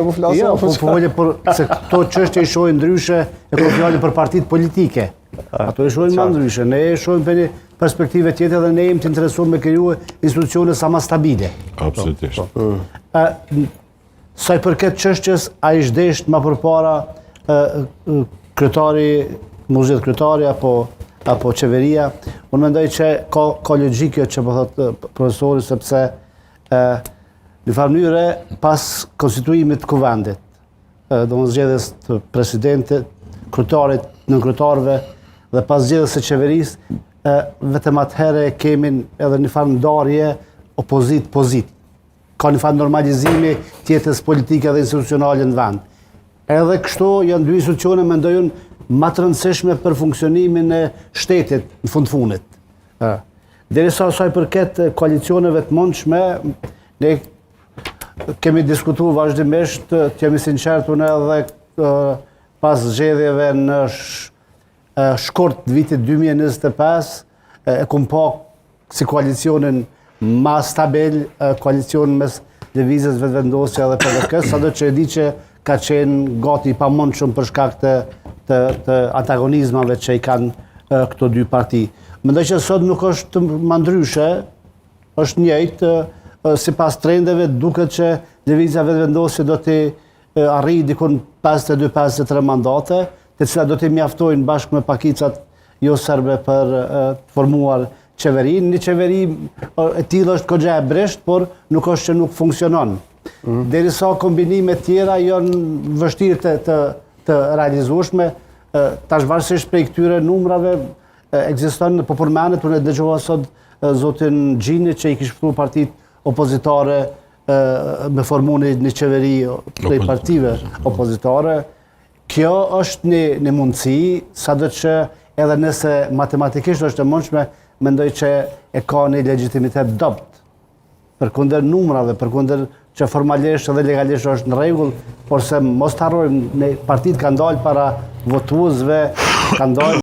Jo, po folje për se këto çështje i shohin ndryshe, e po fjalë për partitë politike. Ato i shohin më ndryshe. Ne e shohim për një perspektive tjetër dhe ne jemi të interesuar me kriju institucione sa më stabile. Absolutisht. Sa i përket çështjes, ai zhdesht më përpara kryetari, muzet kryetari apo qeveria. Unë mendoj që ka logjikë që po thotë profesori sepse në farë mënyre pas konstituimit të kuvendit, do në zgjedhjes të presidentit, kryetarit, nënkryetarëve dhe pas zgjedhjes së qeverisë, vetëm atëherë kemi edhe një farë ndarje opozit-pozit. Ka një farë normalizimi tjetës politike dhe institucionale në vend. Edhe kështu janë dy institucione mendoj unë më të rëndësishme për funksionimin e shtetit në fundit. Derisa sa i përket koalicioneve të mundshme, ne kemi diskutuar vazhdimisht, të jemi sinqert unë edhe pas zgjedhjeve në shkurt të vitit 2025, e kum pa si koalicionin ma stabil, koalicion mes lëvizjes vetëvendosja dhe PDK-s, sado që e di që ka qenë gati i pamundshëm për shkak të antagonizmave që i kanë këto dy parti. Mendoj që sot nuk është më ndryshe, është njëjtë, sipas trendeve duket që lëvizja vetëvendosje do të arrijë dikun 52-53 mandate, të cilat do të mjaftojnë bashkë me pakicat jo serbe për të formuar qeverinë. Një qeveri e tillë është goxha e brisht, por nuk është që nuk funksionon. Derisa kombinimet tjera janë vështirë të realizueshme, tash varësisht prej këtyre numrave ekziston, po përmendet, unë e dëgjova sot zotin Gjini që i kishte ftuar partitë opozitare me formuar një qeveri prej partive opozitare. Kjo është një mundësi, sado që edhe nëse matematikisht është e mundshme, mendoj që e ka një legitimitet dopt. Përkundër numrave, përkundër që formalisht dhe legalisht është në rregull, por se mos të harrojmë, partitë kanë dalë para votuesve, kanë dalë